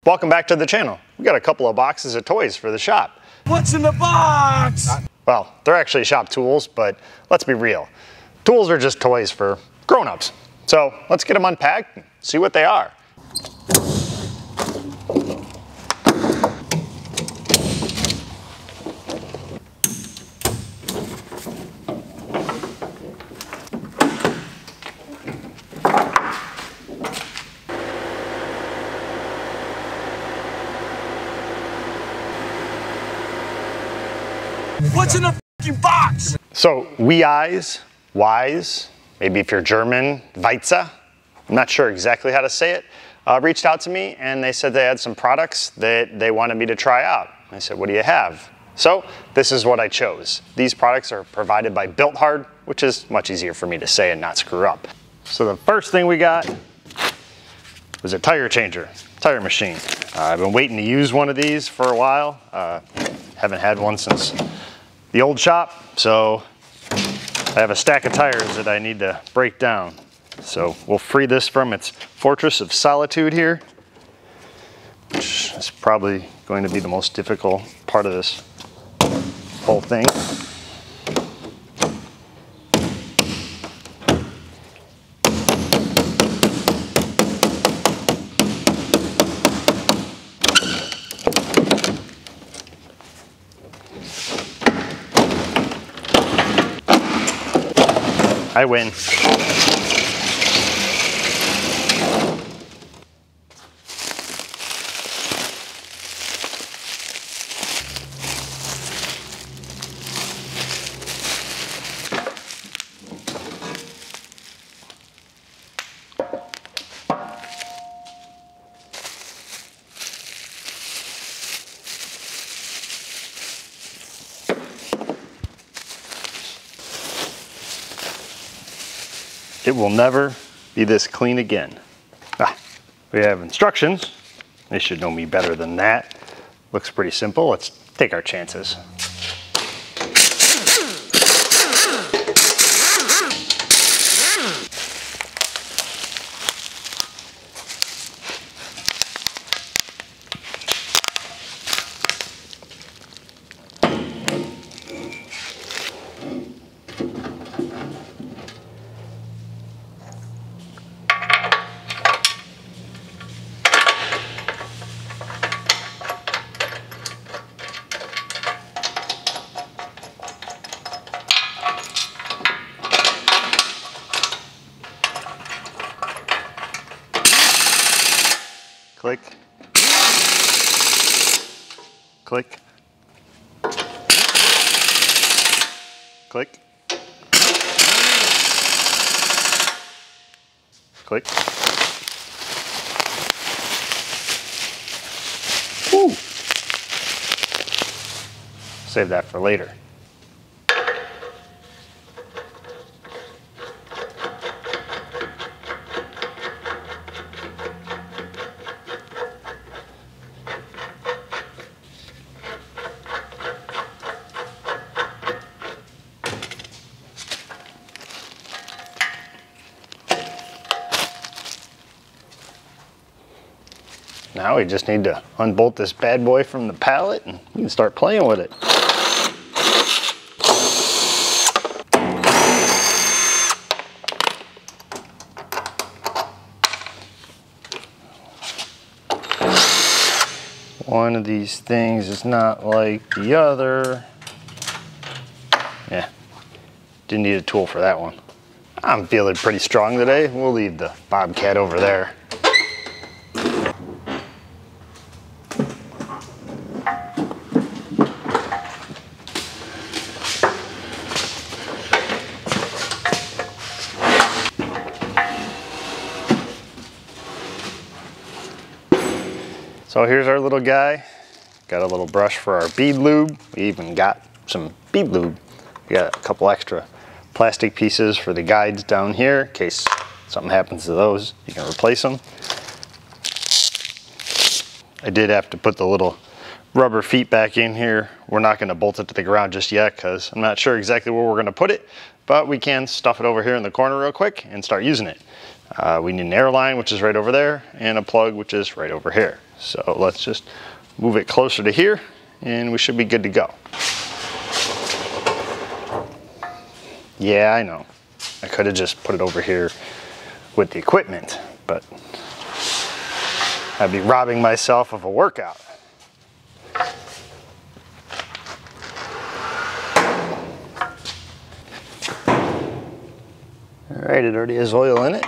Welcome back to the channel. We got a couple of boxes of toys for the shop. What's in the box? Well, they're actually shop tools, but let's be real. Tools are just toys for grown-ups. So let's get them unpacked and see what they are. What's in the f***ing box? So Weize, maybe if you're German, Weize, I'm not sure exactly how to say it, reached out to me and they said they had some products that they wanted me to try out. I said, what do you have? So this is what I chose. These products are provided by Bilt Hard, which is much easier for me to say and not screw up. So the first thing we got was a tire changer, tire machine. I've been waiting to use one of these for a while. Haven't had one since the old shop, so I have a stack of tires that I need to break down. So we'll free this from its fortress of solitude here, which is probably going to be the most difficult part of this whole thing. I win. It will never be this clean again. We have instructions. They should know me better than that. Looks pretty simple. Let's take our chances. Click, click, click, click. Woo. Save that for later. Now we just need to unbolt this bad boy from the pallet and we can start playing with it. One of these things is not like the other. Yeah, didn't need a tool for that one. I'm feeling pretty strong today. We'll leave the Bobcat over there. So here's our little guy. Got a little brush for our bead lube. We even got some bead lube. We got a couple extra plastic pieces for the guides down here in case something happens to those. You can replace them. I did have to put the little rubber feet back in here. We're not going to bolt it to the ground just yet because I'm not sure exactly where we're going to put it, but we can stuff it over here in the corner real quick and start using it. We need an air line, which is right over there, and a plug, which is right over here. So let's just move it closer to here, and we should be good to go. Yeah, I know. I could have just put it over here with the equipment, but I'd be robbing myself of a workout. All right, it already has oil in it.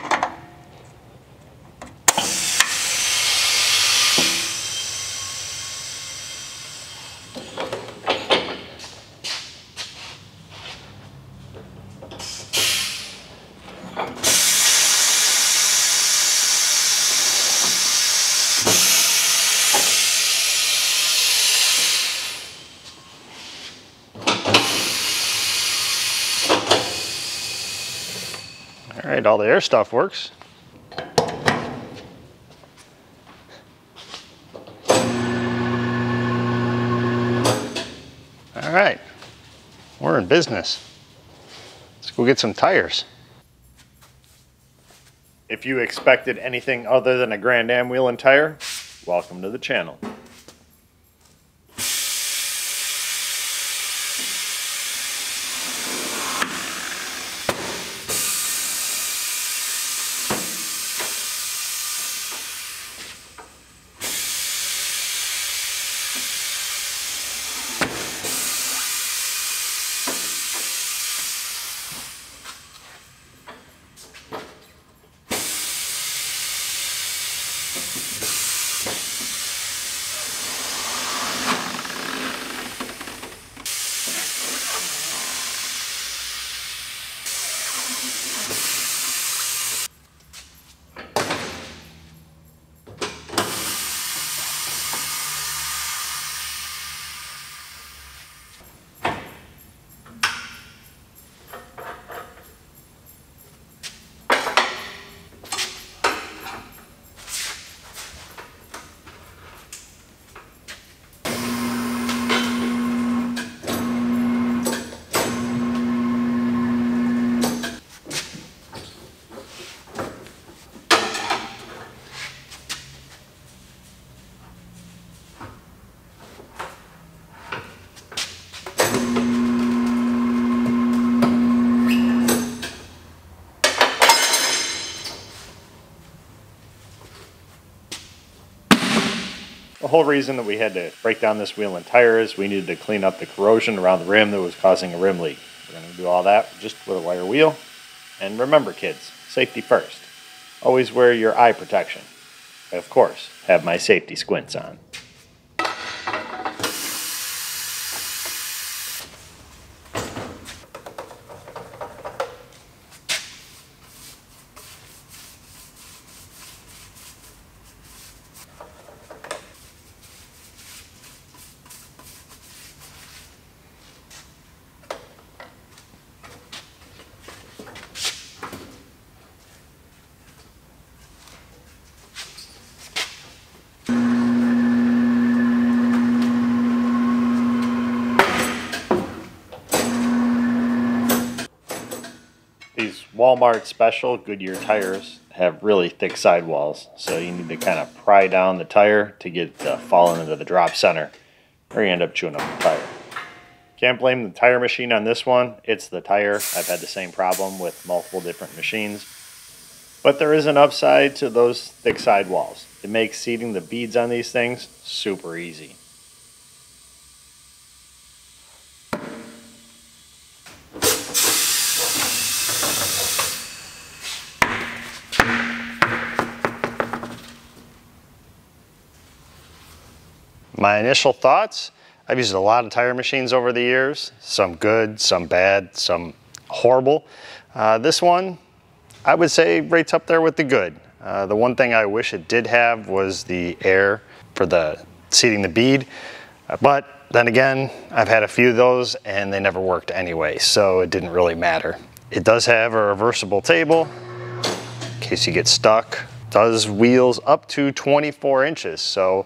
All right, all the air stuff works. All right, we're in business. Let's go get some tires. If you expected anything other than a Grand Am wheel and tire, welcome to the channel. The whole reason that we had to break down this wheel and tire is we needed to clean up the corrosion around the rim that was causing a rim leak. We're going to do all that just with a wire wheel. And remember, kids, safety first. Always wear your eye protection. I, of course, have my safety squints on. These Walmart special Goodyear tires have really thick sidewalls, so you need to kind of pry down the tire to get it to fall into the drop center, or you end up chewing up the tire. Can't blame the tire machine on this one. It's the tire. I've had the same problem with multiple different machines. But there is an upside to those thick sidewalls. It makes seating the beads on these things super easy. My initial thoughts, I've used a lot of tire machines over the years, some good, some bad, some horrible. This one, I would say rates up there with the good. The one thing I wish it did have was the air for the seating the bead, but then again, I've had a few of those and they never worked anyway, so it didn't really matter. It does have a reversible table in case you get stuck. It does wheels up to 24 inches, so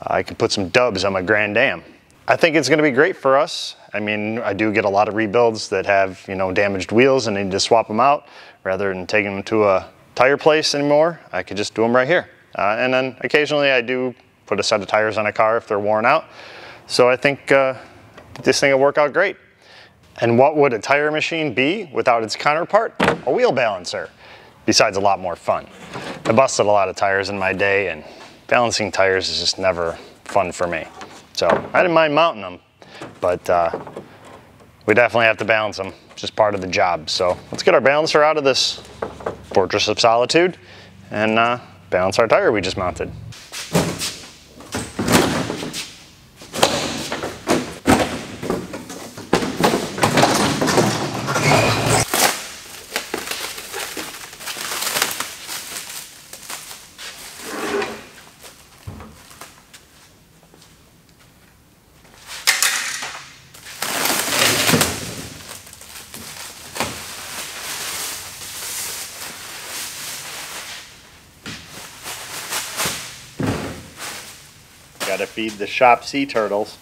I can put some dubs on my Grand Am. I think it's going to be great for us. I mean, I do get a lot of rebuilds that have, damaged wheels and need to swap them out rather than taking them to a tire place anymore, I could just do them right here. And then occasionally I do put a set of tires on a car if they're worn out. So I think this thing will work out great. And what would a tire machine be without its counterpart? A wheel balancer, besides a lot more fun. I busted a lot of tires in my day, and balancing tires is just never fun for me. So I didn't mind mounting them, but we definitely have to balance them, just part of the job. So let's get our balancer out of this fortress of solitude and balance our tire we just mounted. Gotta feed the shop sea turtles.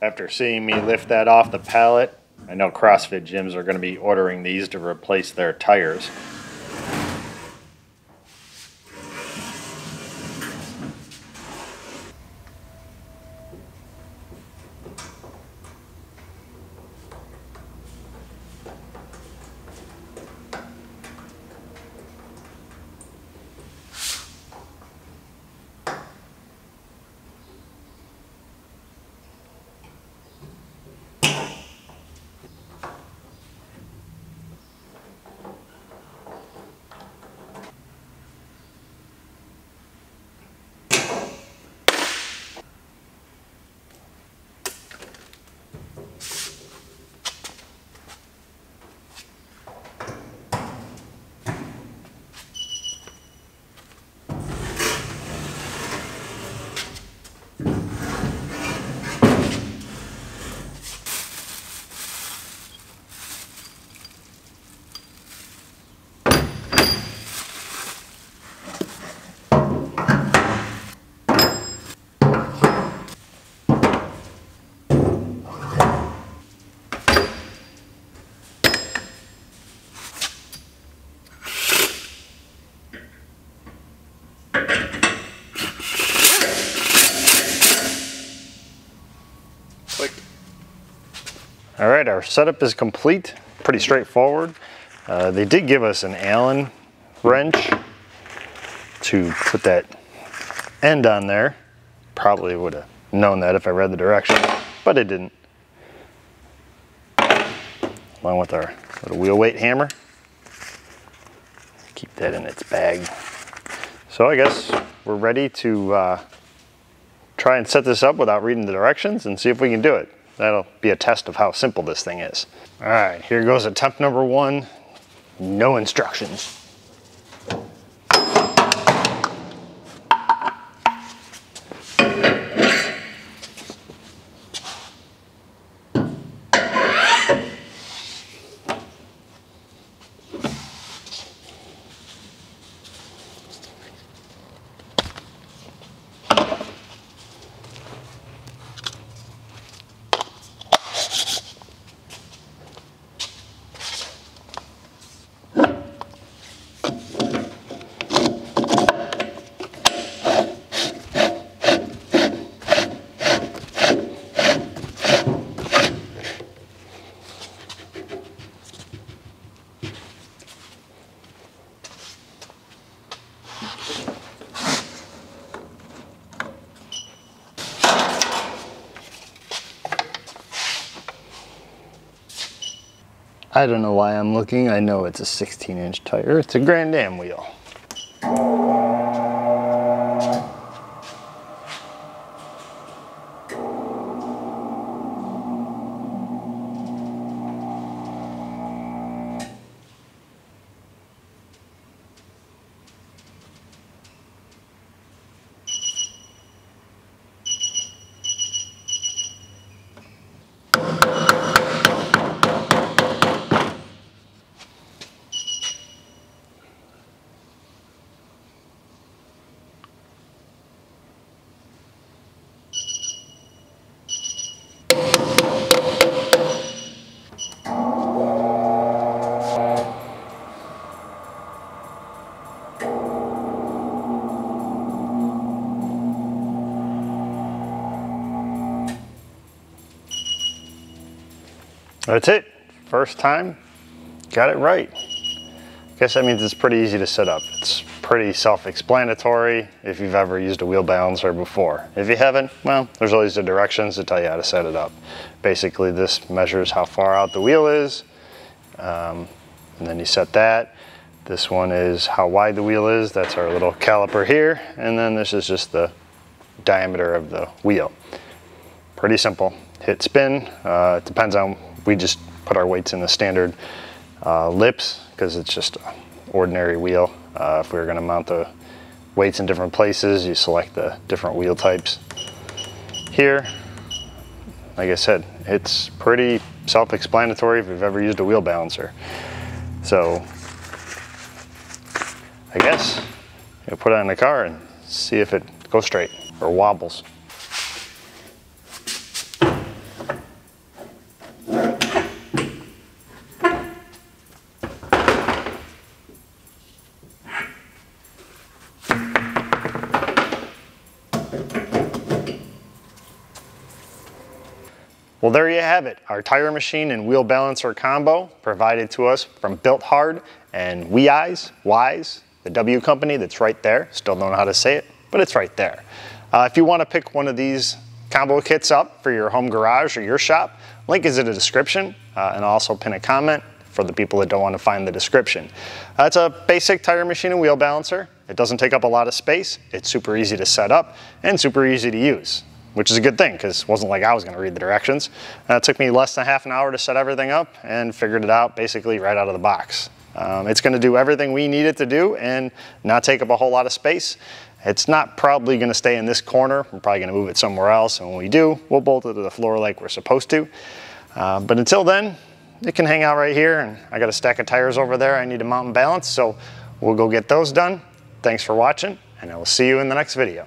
After seeing me lift that off the pallet, I know CrossFit gyms are going to be ordering these to replace their tires. All right, our setup is complete, pretty straightforward. They did give us an Allen wrench to put that end on there. Probably would have known that if I read the directions, but it didn't. Along with our little wheel weight hammer. Keep that in its bag. So I guess we're ready to try and set this up without reading the directions and see if we can do it. That'll be a test of how simple this thing is. All right, here goes attempt number 1. No instructions. I don't know why I'm looking. I know it's a 16-inch tire. It's a Grand Am wheel. That's it. First time, got it right. Guess that means it's pretty easy to set up. It's pretty self-explanatory if you've ever used a wheel balancer before. If you haven't, well, there's always the directions to tell you how to set it up. Basically, this measures how far out the wheel is, and then you set that. This one is how wide the wheel is. That's our little caliper here, and then this is just the diameter of the wheel. Pretty simple. Hit spin. It depends on, we just put our weights in the standard lips because it's just an ordinary wheel. If we were going to mount the weights in different places, you select the different wheel types. Here, like I said, it's pretty self-explanatory if you've ever used a wheel balancer. So I guess you'll put it in the car and see if it goes straight or wobbles. Well, there you have it, our tire machine and wheel balancer combo provided to us from Bilt Hard and Weize, the W company that's right there. Still don't know how to say it, but it's right there. If you want to pick one of these combo kits up for your home garage or your shop, link is in the description, and I'll also pin a comment for the people that don't want to find the description. It's a basic tire machine and wheel balancer. It doesn't take up a lot of space. It's super easy to set up and super easy to use, which is a good thing because it wasn't like I was going to read the directions. It took me less than half an hour to set everything up and figured it out basically right out of the box. It's going to do everything we need it to do and not take up a whole lot of space. It's not probably going to stay in this corner. We're probably going to move it somewhere else, and when we do, we'll bolt it to the floor like we're supposed to. But until then, it can hang out right here, and I got a stack of tires over there I need to mount and balance, so we'll go get those done. Thanks for watching, and I will see you in the next video.